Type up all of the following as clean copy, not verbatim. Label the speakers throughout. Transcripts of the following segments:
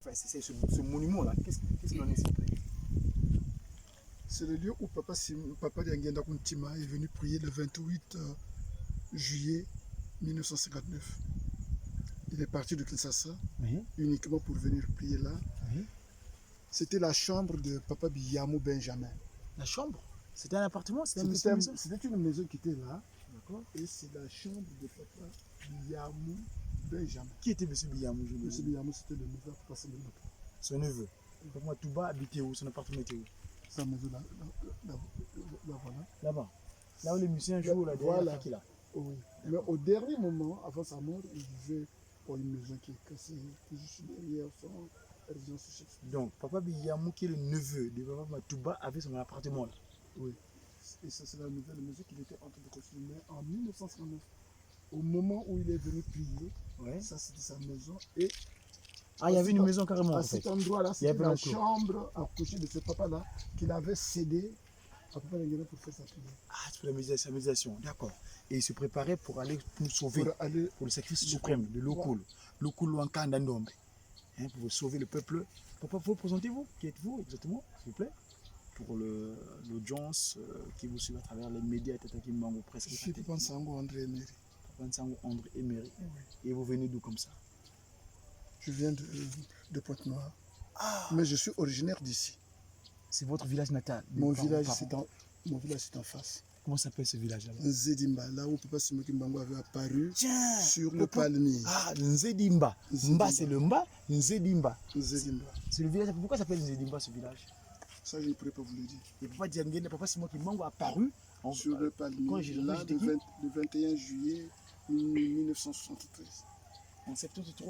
Speaker 1: Enfin, c'est ce monument-là. Qu'est-ce qu'il en est, s'il vous plaît?
Speaker 2: C'est le lieu où Papa Diangenda Kuntima est venu prier le 28 juillet 1959. Il est parti de Kinshasa uniquement pour venir prier là. C'était la chambre de Papa Biyamou Benjamin.
Speaker 1: La chambre? C'était un appartement? C'était une maison?
Speaker 2: C'était une maison qui était là. Et c'est la chambre de Papa Biyamou Benjamin.
Speaker 1: Qui était M. Biyamou?
Speaker 2: M. Biyamou, c'était le neveu de Papa Samuel.
Speaker 1: Son neveu. Papa Touba habitait où? Son appartement était où?
Speaker 2: Sa maison là, voilà.
Speaker 1: Là-bas. Là où les musiciens jouent, là, derrière la là.
Speaker 2: Oui. Mais au dernier moment, avant sa mort, il vivait pour une maison qui est cassée, juste derrière son résidence chef.
Speaker 1: Donc, Papa Biyamou, qui est le neveu de Papa Matouba, avait son appartement là.
Speaker 2: Oui. Et ça, c'est la nouvelle maison qu'il était en train de construire. Mais en 1959, au moment où il est venu prier, ça c'était sa maison. Et
Speaker 1: il y avait une maison carrément.
Speaker 2: À cet endroit-là, c'était la chambre à coucher de ce papa-là qu'il avait cédé à Papa Diangenda pour faire sa prière.
Speaker 1: Ah, c'est pour sa méditation, d'accord. Et il se préparait pour aller nous sauver, pour le sacrifice suprême de Lokul. Lokul Wankanda Ndombe. Pour sauver le peuple. Papa, vous présentez-vous? Qui êtes-vous exactement, s'il vous plaît? Pour l'audience qui vous suit à travers les médias, qui m'ont presque.
Speaker 2: Je suis Papa Nsango André Emery.
Speaker 1: Papa Nsango André Emery. Et vous venez d'où comme ça?
Speaker 2: Je viens de Pointe-Noire. Mais je suis originaire d'ici.
Speaker 1: C'est votre village natal?
Speaker 2: Mon village, c'est en face.
Speaker 1: Comment s'appelle ce village-là?
Speaker 2: Nzedimba, là où Papa Simoki Mbango avait apparu sur le palmier.
Speaker 1: Ah, Nzedimba. Mba, c'est le Mba. Nzedimba.
Speaker 2: Nzedimba.
Speaker 1: C'est le village. Pourquoi ça s'appelle Nzedimba, ce village?
Speaker 2: Ça, je ne pourrais pas vous le dire.
Speaker 1: Et Papa Diangenda, Papa Simoki Mbango a apparu
Speaker 2: sur le palmier, là, le 21 juillet 1973.
Speaker 1: En 73,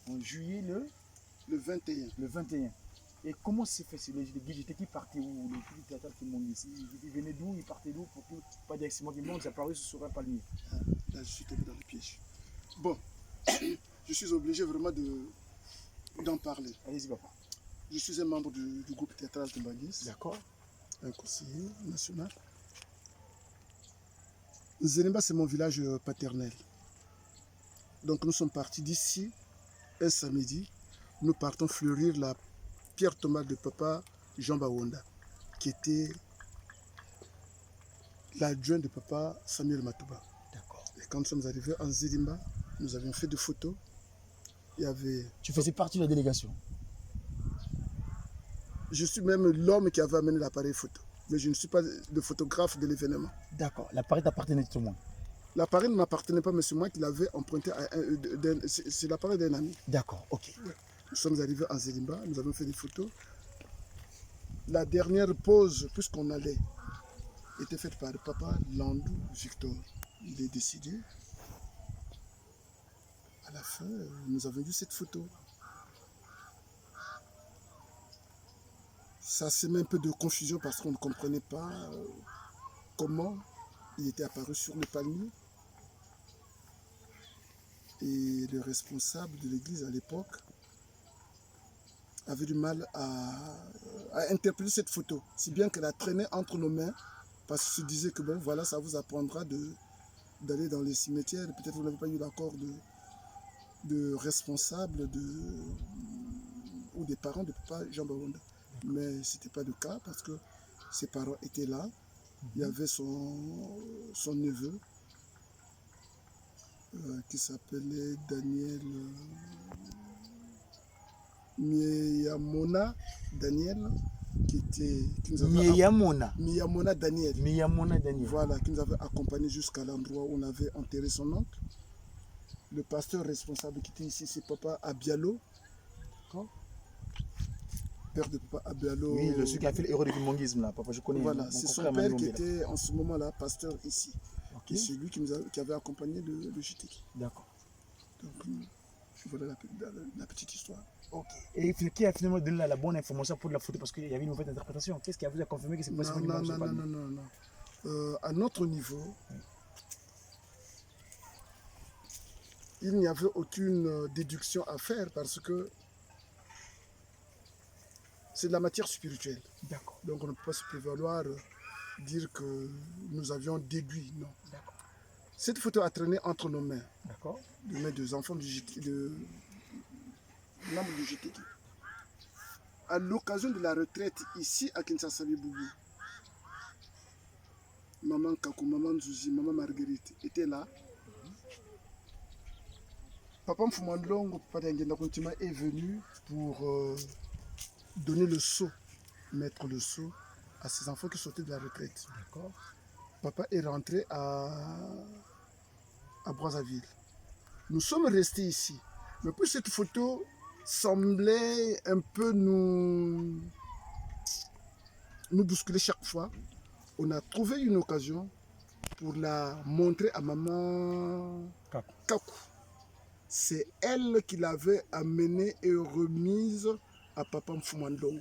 Speaker 1: en juillet
Speaker 2: le 21.
Speaker 1: Le 21. Et comment s'est fait? Les guides qui partaient où? Les guides théâtrales qui montent ici, ils venaient d'où? Ils partaient d'où? Pour que pas dire que c'est moi qui monte, ça apparu sur un palmier.
Speaker 2: Là, je suis tombé dans le piège. Bon, je suis obligé vraiment d'en parler.
Speaker 1: Allez-y, papa.
Speaker 2: Je suis un membre du groupe théâtral de Mbangis.
Speaker 1: D'accord.
Speaker 2: Un conseiller national. Nzedimba, c'est mon village paternel. Donc nous sommes partis d'ici un samedi. Nous partons fleurir la pierre tomate de Papa Jean Bawonda, qui était l'adjoint de Papa Samuel Matouba.
Speaker 1: D'accord.
Speaker 2: Et quand nous sommes arrivés en Nzedimba, nous avions fait des photos. Il y avait...
Speaker 1: Tu faisais partie de la délégation?
Speaker 2: Je suis même l'homme qui avait amené l'appareil photo. Mais je ne suis pas le photographe de l'événement.
Speaker 1: D'accord. L'appareil t'appartenait tout le monde?
Speaker 2: L'appareil ne m'appartenait pas, mais c'est moi qui l'avais emprunté à c'est l'appareil d'un ami.
Speaker 1: D'accord, ok.
Speaker 2: Ouais. Nous sommes arrivés en Nzedimba, nous avons fait des photos. La dernière pause, puisqu'on allait, était faite par le papa Landou Victor. Il est décidé. À la fin, nous avons vu cette photo. Ça semait un peu de confusion parce qu'on ne comprenait pas comment il était apparu sur le palmier. Et le responsable de l'église à l'époque avait du mal à interpréter cette photo, si bien qu'elle a traîné entre nos mains, parce qu'il se disait que bon, voilà, ça vous apprendra d'aller dans les cimetières. Peut-être vous n'avez pas eu l'accord de responsables ou des parents de Papa Jean Bawonda. Mais ce n'était pas le cas parce que ses parents étaient là. Il y avait son neveu qui s'appelait Daniel Miyamona Daniel,
Speaker 1: Miyamona
Speaker 2: Daniel.
Speaker 1: Miyamona Daniel.
Speaker 2: Voilà, qui nous avait accompagnés jusqu'à l'endroit où on avait enterré son oncle. Le pasteur responsable qui était ici, c'est Papa Abialo. Père de Papa Abialo.
Speaker 1: Oui, celui qui a fait l'héros du monguisme là, papa, je connais.
Speaker 2: Voilà, c'est son père qui était en ce moment-là pasteur ici. Okay. Et c'est lui qui avait accompagné le JTK.
Speaker 1: D'accord.
Speaker 2: Donc voilà la petite histoire.
Speaker 1: Ok. Et qui a finalement donné la bonne information pour la photo parce qu'il y avait une mauvaise interprétation? Qu'est-ce qui a vous a confirmé que c'est pas
Speaker 2: Non. À notre niveau, il n'y avait aucune déduction à faire parce que c'est de la matière spirituelle.
Speaker 1: D'accord.
Speaker 2: Donc on ne peut pas se prévaloir dire que nous avions déduit, non.
Speaker 1: D'accord.
Speaker 2: Cette photo a traîné entre nos mains.
Speaker 1: D'accord.
Speaker 2: Les mains des enfants membre du GTK. À l'occasion de la retraite ici à Kinshasa-Boubou, maman Kakou, maman Nzouzi, maman Marguerite étaient là. Papa Mfumandlongo, Papa Dengenda Kontima est venu pour donner le sceau, mettre le sceau à ses enfants qui sortaient de la retraite.
Speaker 1: D'accord.
Speaker 2: Papa est rentré à Brazzaville. Nous sommes restés ici. Mais puis cette photo semblait un peu nous bousculer chaque fois. On a trouvé une occasion pour la montrer à maman Kakou. C'est elle qui l'avait amenée et remise à Papa Mfumandlongo.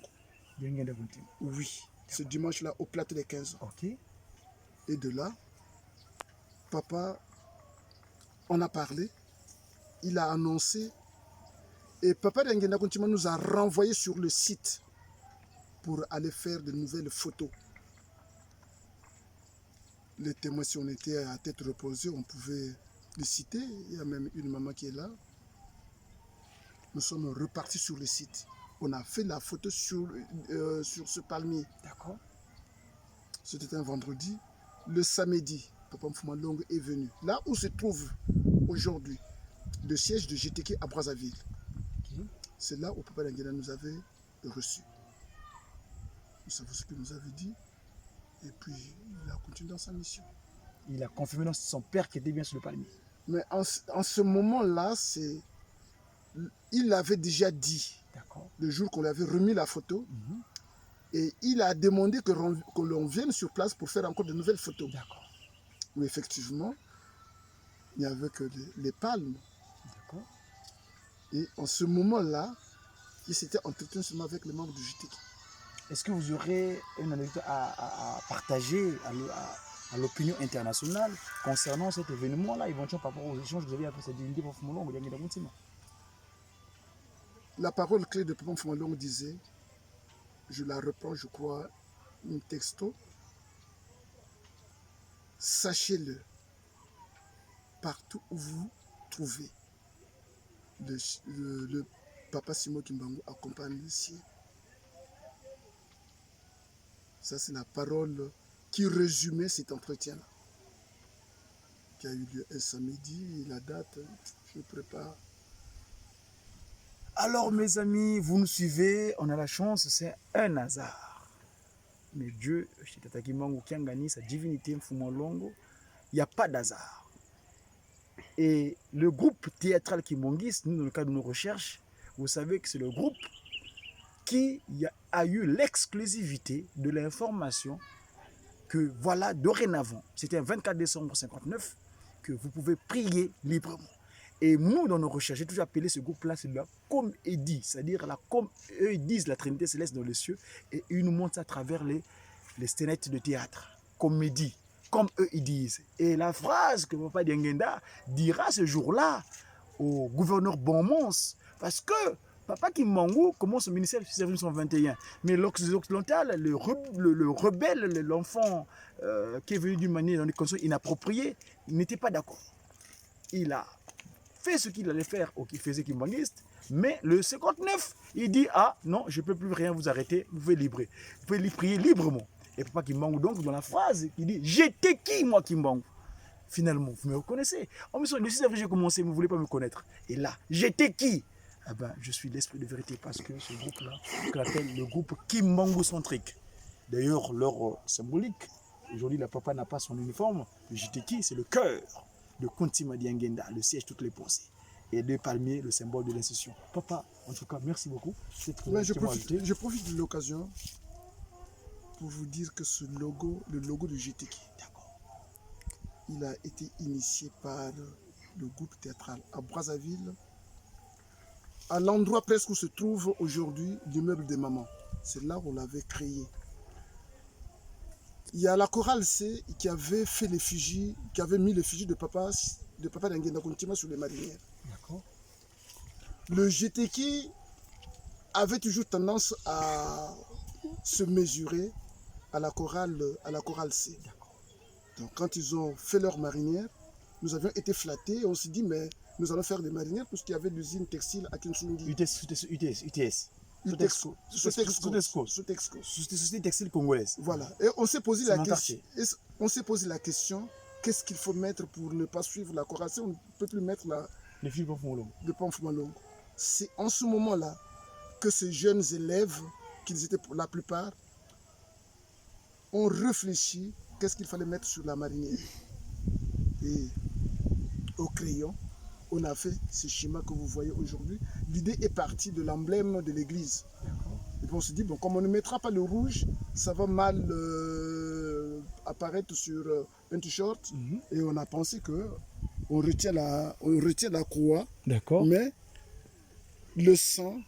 Speaker 2: Oui, ce dimanche-là, au plateau des 15 ans.
Speaker 1: Okay.
Speaker 2: Et de là, Papa en a parlé, il a annoncé, et Papa Dengenda Kontima nous a renvoyé sur le site pour aller faire de nouvelles photos. Les témoins, si on était à tête reposée, on pouvait les citer. Il y a même une maman qui est là. Nous sommes repartis sur le site. On a fait la photo sur ce palmier.
Speaker 1: D'accord.
Speaker 2: C'était un vendredi. Le samedi, Papa Mfumandlongo est venu. Là où se trouve aujourd'hui le siège de GTK à Brazzaville. Okay. C'est là où Papa Dengenda nous avait reçus. Nous savons ce qu'il nous avait dit. Et puis, il a continué dans sa mission.
Speaker 1: Il a confirmé dans son père qui était bien sur le palmier.
Speaker 2: Mais en ce moment-là, il avait déjà dit, le jour qu'on lui avait remis la photo, et il a demandé que l'on vienne sur place pour faire encore de nouvelles photos.
Speaker 1: D'accord.
Speaker 2: Où effectivement, il n'y avait que les palmes.
Speaker 1: D'accord.
Speaker 2: Et en ce moment-là, il s'était entretenu seulement avec les membres du JTK.
Speaker 1: Est-ce que vous aurez une anecdote à partager à l'opinion internationale concernant cet événement-là, éventuellement par rapport aux échanges que vous avez après cette dignité pour Mfumandlongo?
Speaker 2: La parole clé de Papa Mfumandlongo disait, je la reprends, je crois, un texto, sachez-le, partout où vous trouvez, le Papa Simon Kimbangu accompagne les siens. Ça, c'est la parole qui résumait cet entretien-là, qui a eu lieu un samedi. La date, je prépare.
Speaker 1: Alors, mes amis, vous nous suivez, on a la chance, c'est un hasard. Mais Dieu, chez Tata Kimbangu Kiangani, sa divinité Mfumandlongo, il n'y a pas d'hasard. Et le groupe théâtral Kimbangiste, nous, dans le cadre de nos recherches, vous savez que c'est le groupe qui a eu l'exclusivité de l'information que voilà, dorénavant, c'était un 24 décembre 1959, que vous pouvez prier librement. Et nous, dans nos recherches, j'ai toujours appelé ce groupe-là, c'est la comédie, c'est-à-dire comme eux ils disent la Trinité céleste dans les cieux, et ils nous montrent à travers les scénettes de théâtre, comédie, comme eux ils disent. Et la phrase que Papa Dengenda dira ce jour-là au gouverneur Bonmons, parce que Papa Kimbangu commence au ministère de 1921. Mais l'occidental, le rebelle, l'enfant qui est venu d'une manière dans des conditions inappropriées, n'était pas d'accord. Il a fait ce qu'il allait faire ou qu'il faisait Kimbangiste, mais le 59, il dit, ah non, je ne peux plus rien vous arrêter, vous pouvez libérer. Vous pouvez prier librement. Et Papa Kimbangu, donc, dans la phrase, il dit, j'étais qui, moi, Kimbangu? Finalement, vous me reconnaissez. En plus, le 6 avril, j'ai commencé, vous ne voulez pas me connaître. Et là, j'étais qui? Ah ben, je suis l'esprit de vérité parce que ce groupe-là, qu'on appelle le groupe Kimbangu centrique. D'ailleurs, leur symbolique, aujourd'hui, le papa n'a pas son uniforme. Le JTK, c'est le cœur de Kontima Diangenda, le siège de toutes les pensées. Et deux palmiers, le symbole de l'institution. Papa, en tout cas, merci beaucoup.
Speaker 2: Ouais, je profite de l'occasion pour vous dire que ce logo, le logo du JTK, il a été initié par le groupe théâtral à Brazzaville, à l'endroit presque où se trouve aujourd'hui l'immeuble des mamans. C'est là où on l'avait créé. Il y a la chorale C qui avait fait l'effigie, qui avait mis l'effigie de Papa Dengenda Kontima sur les marinières.
Speaker 1: D'accord.
Speaker 2: Le GTK avait toujours tendance à se mesurer à la chorale C. Donc quand ils ont fait leur marinière, nous avions été flattés et on s'est dit, mais nous allons faire des marinières, puisqu'il y avait l'usine textile à Kinshungi.
Speaker 1: UTS.
Speaker 2: Sotexco.
Speaker 1: Société textile congolaise.
Speaker 2: Voilà. Et on s'est posé la question, qu'est-ce qu'il faut mettre pour ne pas suivre la Corazé? On ne peut plus mettre
Speaker 1: les fils de
Speaker 2: Pamfoumalongo. C'est en ce moment-là que ces jeunes élèves, qu'ils étaient pour la plupart, ont réfléchi qu'est-ce qu'il fallait mettre sur la marinière. Et au crayon, on a fait ce schéma que vous voyez aujourd'hui. L'idée est partie de l'emblème de l'église. Et puis on se dit, bon, comme on ne mettra pas le rouge, ça va mal apparaître sur un t-shirt. Et on a pensé que on retient la croix, mais le sang,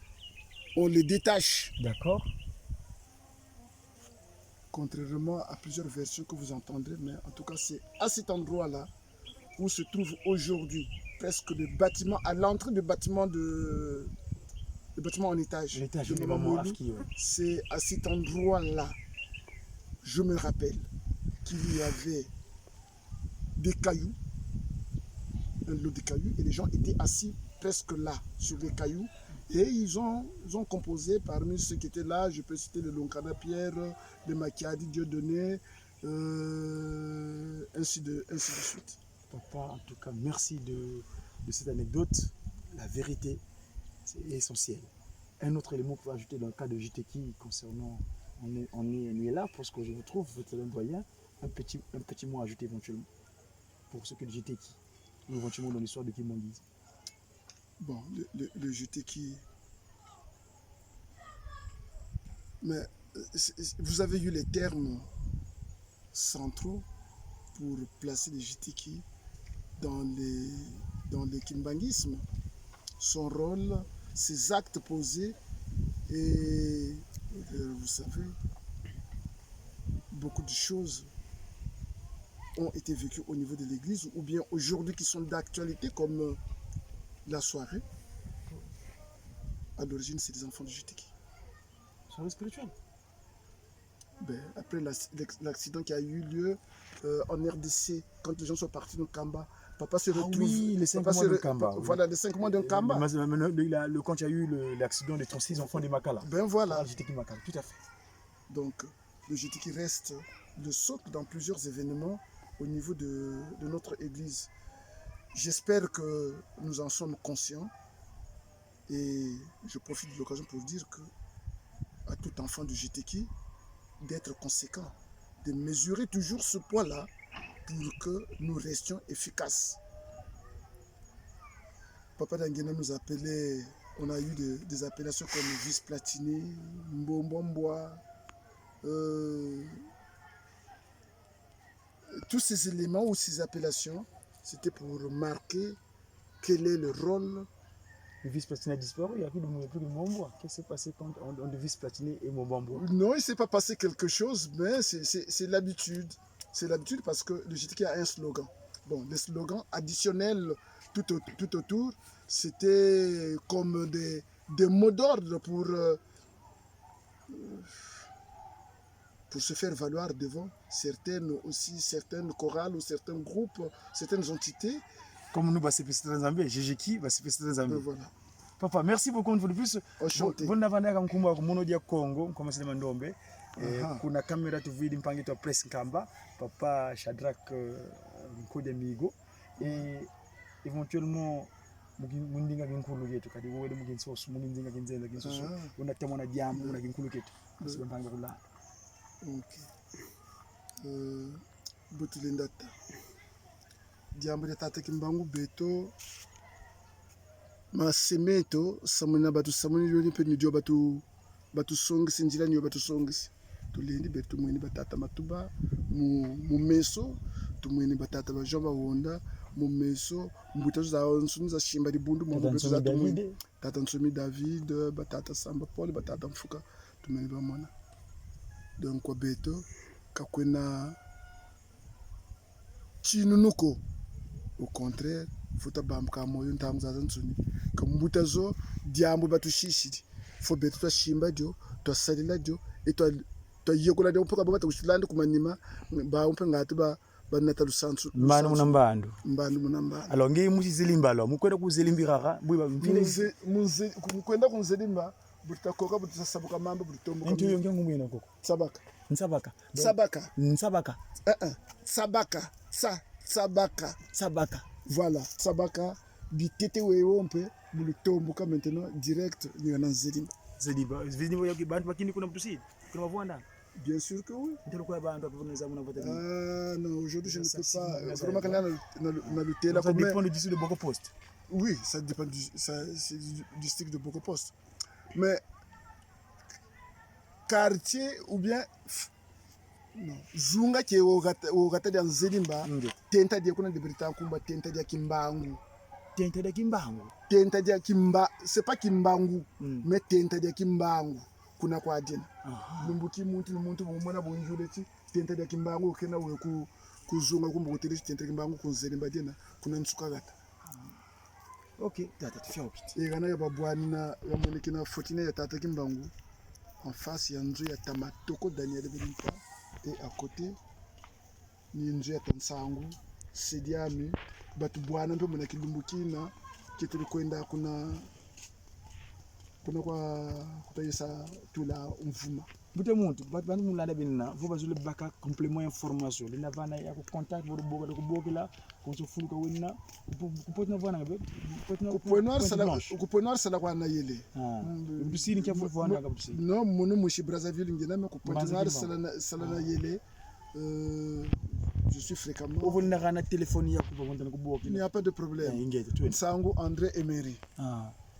Speaker 2: on le détache.
Speaker 1: D'accord.
Speaker 2: Contrairement à plusieurs versions que vous entendrez, mais en tout cas, c'est à cet endroit-là où se trouve aujourd'hui presque le bâtiment, à l'entrée du bâtiment le bâtiment en étage. C'est à cet endroit-là, je me rappelle qu'il y avait des cailloux, un lot de cailloux, et les gens étaient assis presque là, sur les cailloux, et ils ont composé parmi ceux qui étaient là, je peux citer le Lonkana Pierre, le Makiadi Dieudonné, ainsi de suite.
Speaker 1: Papa, en tout cas, merci de cette anecdote. La vérité, c'est essentiel. Un autre élément pour ajouter dans le cas de JTK concernant, on est là pour ce que je vous trouve, votre doyen, un petit mot à ajouter éventuellement pour ce que le JTK, éventuellement dans l'histoire de Kimbanguise.
Speaker 2: Bon, le JTK, mais vous avez eu les termes centraux pour placer le JTK dans le kimbanguisme, son rôle, ses actes posés, et vous savez, beaucoup de choses ont été vécues au niveau de l'église, ou bien aujourd'hui qui sont d'actualité, comme la soirée. À l'origine, c'est des enfants du JTK.
Speaker 1: Soirée spirituelle.
Speaker 2: Ben, après l'accident qui a eu lieu en RDC, quand les gens sont partis de Kamba, papa se retrouve.
Speaker 1: Oui, les 5 mois de Kamba.
Speaker 2: Voilà, les 5 mois de Kamba.
Speaker 1: Quand il y a eu l'accident de 36 enfants de Makala.
Speaker 2: Ben voilà.
Speaker 1: Le JTK Makala, tout à fait.
Speaker 2: Donc, le JTK reste le socle dans plusieurs événements au niveau de notre église. J'espère que nous en sommes conscients. Et je profite de l'occasion pour dire que à tout enfant du JTK, d'être conséquent, de mesurer toujours ce poids-là pour que nous restions efficaces. Papa Dangena nous appelait, on a eu des appellations comme vis platiné, mbombombois, tous ces éléments ou ces appellations, c'était pour marquer quel est le rôle.
Speaker 1: Le vice-platiné a disparu, il n'y a plus de Mbombois. Qu'est-ce qui s'est passé quand on a vice-platiné et Mbombois?
Speaker 2: Non, il ne s'est pas passé quelque chose, mais c'est l'habitude. C'est l'habitude parce que le JTK a un slogan. Bon, les slogans additionnels tout autour, c'était comme des mots d'ordre pour se faire valoir devant certaines chorales ou certains groupes, certaines entités.
Speaker 1: Comme nous, c'est Pestre Zambé, Jéjeki, c'est Pestre Zambé.
Speaker 2: Voilà.
Speaker 1: Papa, merci beaucoup une fois de plus.
Speaker 2: Enchanté.
Speaker 1: Bonne avenue à Mkumba, Monodia Congo, comme c'est le Mandombe. Kuna caméra tu vidi mpangi to press Nkamba, Papa Shadrach Nkodemigo. Et éventuellement, mundinga ginkulu yetu kadi wole mugin sosu mundinga ginzela ginsosu una temona diam una ginkulu ketu parce que mpangi kula.
Speaker 2: OK. Butulindata. Diambo de tata kimbangu beto masemeto samuna batu samuni yoni pe nidio batu songisi njila niyo batu songisi tulindi betu mwini batata matuba mu meso tumwini batata bajomba wonda mu meso mbuta za nsunu za shimba libundu mu betu za tumwini tata Nsumi David batata Samba Paul batata Mfuka tumwini bamona donc kwa beto kakwena chinunuko. Au contraire, il faut que moyo ntangu za Nsumi kambuta zo diambo batu shishidi fo beto to shimba dio to salila dio et to yekola dio poka baba to shilande kumanima ba umpe ngati ba banata lusansu
Speaker 1: mbano munambando
Speaker 2: mbando munamba
Speaker 1: alors ngi musizilimba alors mukwenda kuzilimbira bwiba
Speaker 2: munze kwenda kunzelimba butakoka butasabuka mambo butomboka
Speaker 1: ntu yonge ngumwena koko
Speaker 2: sabaka
Speaker 1: nsabaka sabaka
Speaker 2: voilà sabaka bitete weyompe bulutomboka maintenant direct ngana nzelimba
Speaker 1: zeliba vidéo yoki bantu bakini kuna mtusidi kuna mavwanda.
Speaker 2: Bien sûr que oui.
Speaker 1: Non,
Speaker 2: aujourd'hui je ne peux pas. Vraiment, quand on a lutté là.
Speaker 1: Ça dépend du district de Boko Post.
Speaker 2: Oui, ça dépend du district de Boko Post. Mais quartier ou bien non. Zunga qui est au gata de Nzelimba, tenta de kuna de Britannia kumba tenta de Kimbangu.
Speaker 1: Tenta de Kimbangu.
Speaker 2: Tenta de Kimba, c'est pas Kimbangu, mais tenta de Kimbangu. Kuna kwa dina lumbuki muntu mumona bonjule ti tenta de Kimbangu kena we kuzunga kumba kuteli tenta Kimbangu kunzelimba dina kuna nsuka gata.
Speaker 1: OK, tata tu fais okiti.
Speaker 2: Et gana ya babwani na ya monekina fotine ya tata Kimbangu en face ya nzu ya Tamatoko Daniel Belinka et à côté ni nzu ya Tansangu Sediami batu bwana ndo mona kilumbukina kituli kwenda kuna kwa kutayisa tula mvuma
Speaker 1: bute muntu batu mulanda binna vo bazule baka complément information lina vana ya ko contact bo boga ko bokila ko so fulu ko wonna ko potna vana be
Speaker 2: ko ponoir sala kwa na yele
Speaker 1: bisini ke fulu vana ka bisini
Speaker 2: non mono mushi Brazzaville ngena me ko ponoir sala na yele je suis fréquemment
Speaker 1: au volna kana téléphone ya ko bonta ko bokila
Speaker 2: il n'y a pas de problème Sango André Emery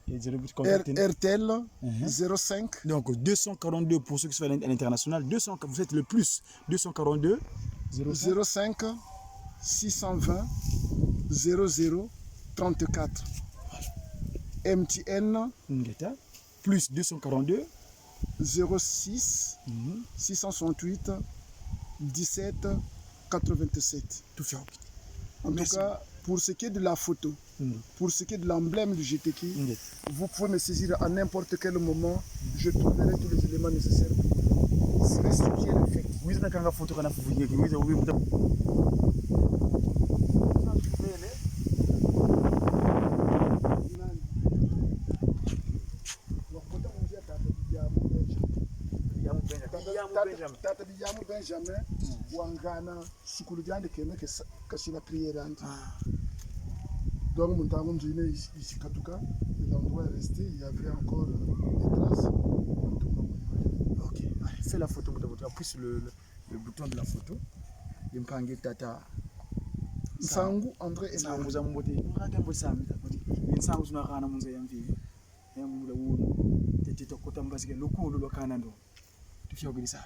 Speaker 2: RTL 05.
Speaker 1: Donc 242 pour ceux qui sont à l'international. Vous êtes le plus. 242
Speaker 2: 05 620 00 34. MTN
Speaker 1: plus 242
Speaker 2: 06 668 17 87.
Speaker 1: Tout fait.
Speaker 2: En tout cas, pour ce qui est de la photo, pour ce qui est de l'emblème du GTK, vous pouvez me saisir à n'importe quel moment. Je trouverai tous les éléments nécessaires pour restituer l'effet.
Speaker 1: Oui, c'est une photo qu'on a fait.
Speaker 2: Tata Biyamu Benjamin wangana sukulu jande keme kasina prière ante. Donc mon temps il l'endroit est resté, il y avait encore des traces.
Speaker 1: OK, allez, fais la photo appuie sur le bouton de la photo. Impange tata
Speaker 2: Sangu André et
Speaker 1: Sangu za mbote. Ngaka mbosami takoti. Insangu tunakana munze yamvile. Yamula wuno. Tete tokota mbasike lokulu lokana ndo. Tufika kuri sa.